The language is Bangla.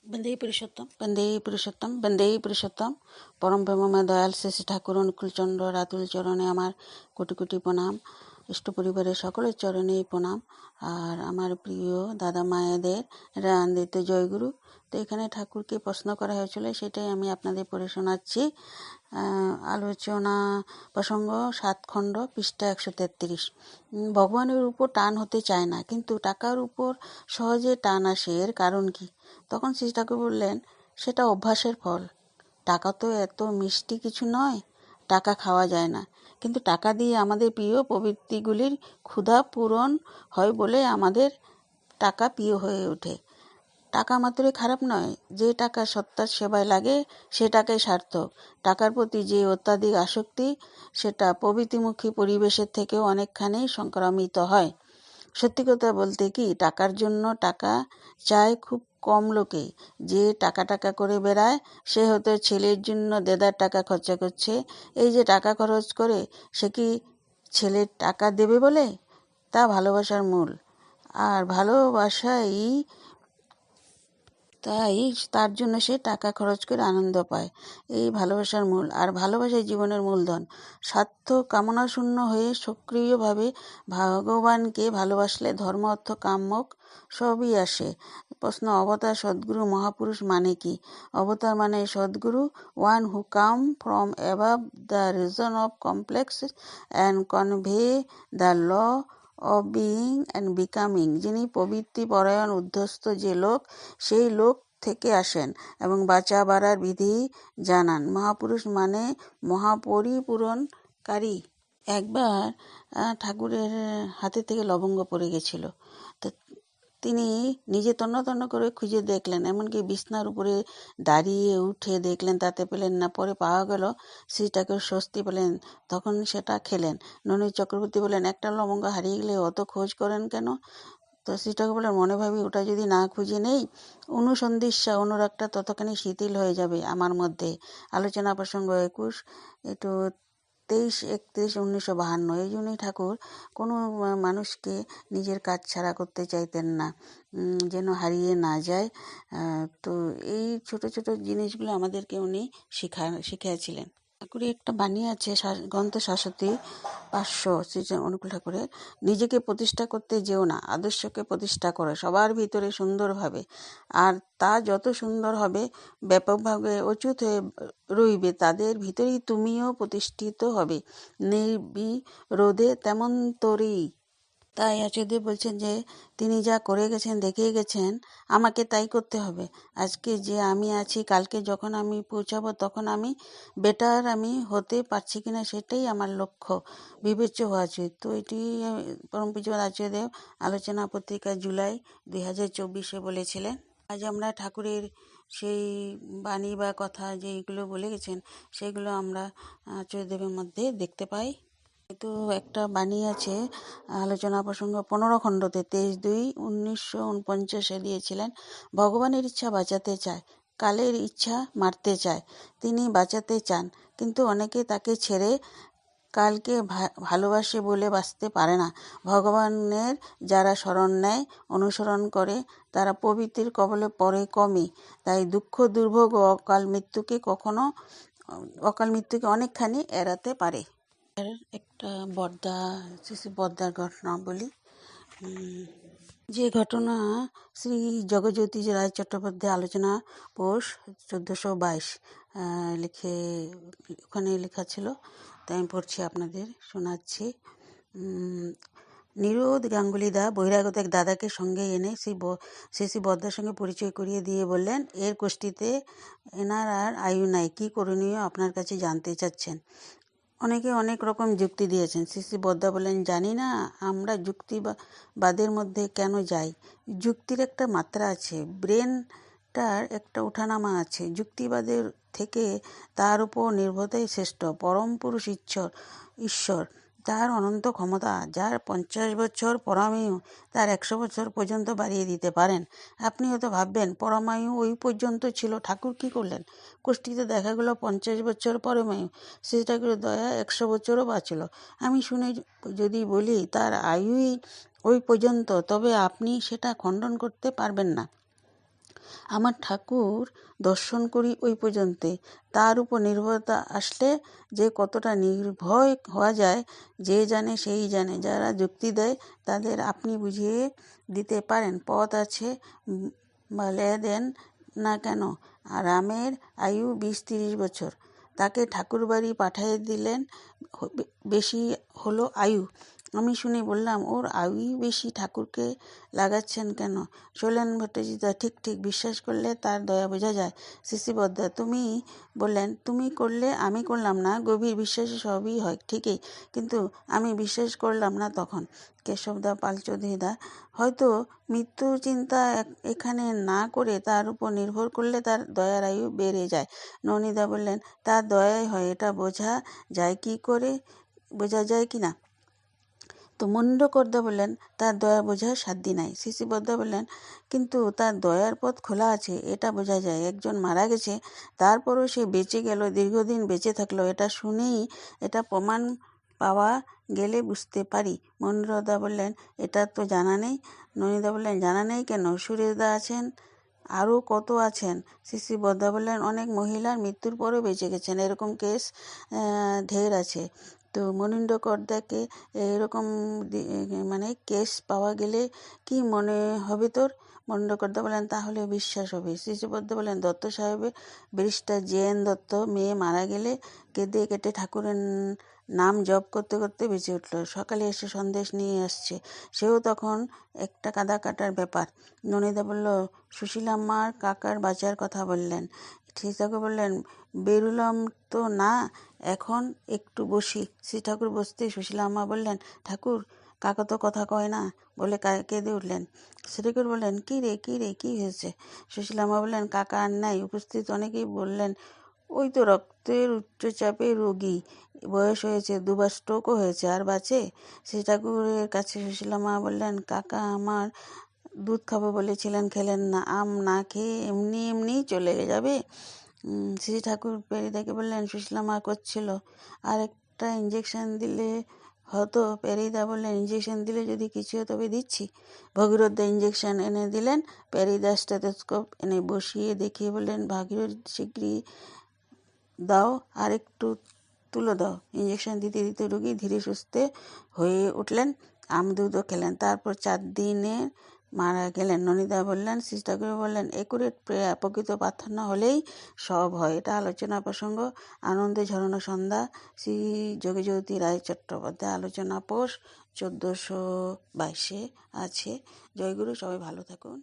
বন্দে পুরুষোত্তম পরম প্রেমময় দয়াল শ্রী শ্রী ঠাকুর অনুকূলচন্দ্র রাতুল চরণে আমার কোটি কোটি প্রণাম। ইষ্ট পরিবারের সকলের চরণেই প্রণাম। আর আমার প্রিয় দাদা মায়েদের রান্দিত জয়গুরু। তো এখানে ঠাকুরকে প্রশ্ন করা হয়েছিল, সেটাই আমি আপনাদের পড়ে শোনাচ্ছি। আলোচনা প্রসঙ্গ 7 খণ্ড, পৃষ্ঠা 133। ভগবানের উপর টান হতে চায় না, কিন্তু টাকার উপর সহজে টান আসে, এর কারণ কি? তখন শ্রী ঠাকুর বললেন, সেটা অভ্যাসের ফল। টাকা তো এত মিষ্টি কিছু নয়, টাকা খাওয়া যায় না, কিন্তু টাকা দিয়ে আমাদের প্রিয় প্রবৃত্তিগুলির ক্ষুধা পূরণ হয় বলে আমাদের টাকা প্রিয় হয়ে ওঠে। টাকা মাত্রই খারাপ নয়, যে টাকা সত্তার সেবায় লাগে সে টাকাই সার্থক। টাকার প্রতি যে অত্যাধিক আসক্তি, সেটা প্রবৃত্তিমুখী পরিবেশের থেকেও অনেকখানি সংক্রামিত হয়। সত্যি কথা বলতে কি, টাকার জন্য টাকা চায় খুব কম লোকেই। যে টাকা টাকা করে বেড়ায় সে হয়তো ছেলের জন্য দেদার টাকা খরচা করছে। এই যে টাকা খরচ করে, সে কি ছেলের টাকা দেবে বলে? তা ভালোবাসার মূল। আর তাই তার জন্য সে টাকা খরচ করে আনন্দ পায়। এই ভালোবাসার মূল, আর ভালোবাসাই জীবনের মূলধন। স্বার্থ কামনা শূন্য হয়ে সক্রিয়ভাবে ভগবানকে ভালোবাসলে ধর্ম, অর্থ, কাম্যক সবই আসে। প্রশ্ন, অবতার সদ্গুরু মহাপুরুষ মানে কি? অবতার মানে সদ্গুরু, one who come from above the reason of complex and convey the law of being and becoming. যিনি প্রবৃত্তি পরায়ণ উদ্ধস্ত যে লোক, সেই লোক থেকে আসেন এবং বাঁচা বাড়ার বিধি জানান। মহাপুরুষ মানে মহাপরিপূরণকারী। একবার ঠাকুরের হাতে থেকে লবঙ্গ পড়ে গেছিল, তো তিনি নিজে তন্ন তন্ন করে খুঁজে দেখলেন, এমনকি বিছনার উপরে দাঁড়িয়ে উঠে দেখলেন, তাতে পেলেন না। পরে পাওয়া গেল, শ্রী ঠাকুর স্বস্তি পেলেন, তখন সেটা খেলেন। ননীর চক্রবর্তী বলেন, একটা লবঙ্গ হারিয়ে গেলে অত খোঁজ করেন কেন? তো শ্রী ঠাকুর বলেন, মনে ভাবি ওটা যদি না খুঁজে নেই, অনুসন্ধিৎসা অনুরাগটা ততখানি শিথিল হয়ে যাবে আমার মধ্যে। আলোচনা প্রসঙ্গ 21, একটু 23-31-1952। এই জন্যই ঠাকুর কোনো মানুষকে নিজের কাজ ছাড়া করতে চাইতেন না, যেন হারিয়ে না যায়। তো এই ছোট ছোট জিনিসগুলো আমাদেরকে উনি শিখিয়েছিলেন। ঠাকুরের একটা বাণী আছে, গ্রন্থ শাশ্বতী 500, শ্রী অনুকূল ঠাকুরের, নিজেকে প্রতিষ্ঠা করতে যেও না, আদর্শকে প্রতিষ্ঠা করো সবার ভিতরে সুন্দরভাবে। আর তা যত সুন্দর হবে, ব্যাপকভাবে অচ্যুত হয়ে রইবে, তাদের ভিতরেই তুমিও প্রতিষ্ঠিত হবে নির্বিরোধে তেমন তরেই। তাই আচার্যদেব বলছেন যে তিনি যা করে গেছেন, দেখিয়ে গেছেন, আমাকে তাই করতে হবে। আজকে যে আমি আছি, কালকে যখন আমি পৌঁছাবো তখন আমি বেটার আমি হতে পারছি কিনা, সেটাই আমার লক্ষ্য বিবেচ্য হওয়া উচিত। তো এটি পরম পূজ্যপাদ আচার্যদেব আলোচনা পত্রিকা জুলাই 2024 বলেছিলেন। আজ আমরা ঠাকুরের সেই বাণী বা কথা যেইগুলো বলে গেছেন, সেগুলো আমরা আচার্যদেবের মধ্যে দেখতে পাই। তো একটা বাণী আছে, আলোচনা প্রসঙ্গ 15 খণ্ডতে 23-2-1949 দিয়েছিলেন। ভগবানের ইচ্ছা বাঁচাতে চায়, কালের ইচ্ছা মারতে চায়। তিনি বাঁচাতে চান, কিন্তু অনেকে তাকে ছেড়ে কালকে ভালোবাসে বলে বাঁচতে পারে না। ভগবানের যারা শরণ নেয়, অনুসরণ করে, তারা প্রবৃত্তির কবলে পড়ে কমই। তাই দুঃখ, দুর্ভোগ ও অকাল মৃত্যুকে অনেকখানি এড়াতে পারে। একটা বর্দার ঘটনা বলি। যে ঘটনা শ্রী জগজ্যোতি রায় চট্টোপাধ্যায় আলোচনা পোষ 1422 ওখানে লেখা ছিল, তাই আমি পড়ছি, আপনাদের শোনাচ্ছি। নিরোদ গাঙ্গুলি দা বহিরাগত এক দাদাকে সঙ্গে এনে শ্রী বদ্দার সঙ্গে পরিচয় করিয়ে দিয়ে বললেন, এর কোষ্ঠীতে এনার আর আয়ু নাই, কী করণীয় আপনার কাছে জানতে চাচ্ছেন। অনেকে অনেক রকম যুক্তি দিয়েছেন। শ্রী বদ্দা বলেন, জানি না আমরা যুক্তিবাদের মধ্যে কেন যাই। যুক্তির একটা মাত্রা আছে, ব্রেনটার একটা ওঠানামা আছে। যুক্তিবাদের থেকে তার উপর নির্ভরতাই শ্রেষ্ঠ। পরম পুরুষ ঈশ্বর, তার অনন্ত ক্ষমতা, যার 50 বছর পরমায়ু তার 100 বছর পর্যন্ত বাড়িয়ে দিতে পারেন। আপনি হয়তো ভাববেন, পরমায়ু ওই পর্যন্ত ছিল, ঠাকুর কী করলেন? কোষ্ঠীতে দেখা গেল 50 বছর পরমায়ু, শ্রী ঠাকুরের দয়া 100 বছরও বাঁচল। আমি শুনে যদি বলি তার আয়ুই ওই পর্যন্ত, তবে আপনি সেটা খণ্ডন করতে পারবেন না। আমার ঠাকুর দর্শন করি ওই পর্যন্তই, তার উপর নির্ভরতা আসলে যে কতটা নির্ভয় হওয়া যায় যে জানে সেই জানে। যারা যুক্তি দেয় তাদের আপনি বুঝিয়ে দিতে পারেন পথ আছে, বলে দেন না কেন। রামের আয়ু 20-30 বছর, তাকে ঠাকুরবাড়ি পাঠিয়ে দিলেন, বেশি হলো আয়ু। আমি শুনে বললাম, ওর আয়ুই বেশি, ঠাকুরকে লাগাচ্ছেন কেন? শৈলেন ভট্টাচার্য, ঠিক ঠিক, বিশ্বাস করলে তার দয়া বোঝা যায়। শিশিবদ্ধ, তুমি বললেন, তুমি করলে আমি করলাম না, গভীর বিশ্বাসে সবই হয় ঠিকই, কিন্তু আমি বিশ্বাস করলাম না তখন। কেশবদা পালচৌধুরীদা, হয়তো মৃত্যু চিন্তা এখানে না করে তার উপর নির্ভর করলে তার দয়ার আয়ু বেড়ে যায়। ননীদা বললেন, তার দয়াই হয়, এটা বোঝা যায় কি না? তো মুন্ডকর্দা বললেন, তার দয়া বোঝার সাধ্য নাই। শিশিবদ্ধা বললেন, কিন্তু তার দয়ার পথ খোলা আছে, এটা বোঝা যায়। একজন মারা গেছে, তারপরও সে বেঁচে গেল, দীর্ঘদিন বেঁচে থাকলো, এটা শুনেই এটা প্রমাণ পাওয়া গেলে বুঝতে পারি। মনোহরদা বললেন, এটা তো জানা নেই। ননীদা বললেন, জানা নেই কেন? সুরেশদা আছেন, আরও কত আছেন। শিশিবদ্ধা বললেন, অনেক মহিলার মৃত্যুর পরেও বেঁচে গেছেন, এরকম কেস ঢের আছে। তো মনিন্দ্রকর্দাকে এরকম মানে কেস পাওয়া গেলে কি মনে হবে তোর? মনিন্দ্রকর্দা বলেন, তাহলে বিশ্বাস হবে। শিশুবদ্ধ বলেন, দত্ত সাহেবের ব্যারিস্টার জেএন দত্ত মেয়ে মারা গেলে কেঁদে কেটে ঠাকুরের নাম জপ করতে করতে বেঁচে উঠল। সকালে এসে সন্দেশ নিয়ে আসছে, সেও তখন একটা কাদা কাটার ব্যাপার। ননীদা বলল, সুশীলাম্মার কাকার বাঁচার কথা বললেন। শ্রী ঠাকুর বললেন, বেরুলাম তো না, এখন একটু বসি। শ্রী ঠাকুর বসতে সুশীলাম্মা বললেন, ঠাকুর, কাকা তো কথা কয় না, বলে কেঁদে উঠলেন। শ্রী ঠাকুর বললেন, কী রে কী হয়েছে? সুশীলাম্মা বললেন, কাকা আর নাই। উপস্থিত অনেকেই বললেন, ওই তো রক্তের উচ্চচাপের রোগী, বয়স হয়েছে, 2বার স্ট্রোকও হয়েছে, আর বাঁচে? শ্রী ঠাকুরের কাছে সুশীলাম্মা বললেন, কাকা আমার দুধ খাবো বলেছিলেন, খেলেন না, আম না খেয়ে এমনিই চলে যাবে? শ্রী ঠাকুর পেরিদাকে বললেন, সুশীলাম্মা করছিল, আর একটা ইঞ্জেকশন দিলে হতো। পেরিদা বললেন, ইঞ্জেকশন দিলে যদি কিছু হয় তবে দিচ্ছি। ভগীরথদা ইঞ্জেকশন এনে দিলেন। পেরিদা স্টেথোস্কোপ এনে বসিয়ে দেখিয়ে বললেন, ভাগীরথ, শিগগিরই দাও, আর একটু তুলো দাও। ইঞ্জেকশন দিতে দিতে রোগী ধীরে সুস্থে হয়ে উঠলেন, আমদুধও খেলেন, তারপর 4 দিনে মারা গেলেন। ননীদা বললেন, শ্রী ঠাকুর বললেন, একুরেট প্রকৃত প্রার্থনা হলেই সব হয়। এটা আলোচনা প্রসঙ্গ। আনন্দে ঝরানো সন্ধ্যা। শ্রী যোগীজ্যোতি রায় চট্টোপাধ্যায়। আলোচনা পোষ 1422 আছে। জয়গুরু, সবাই ভালো থাকুন।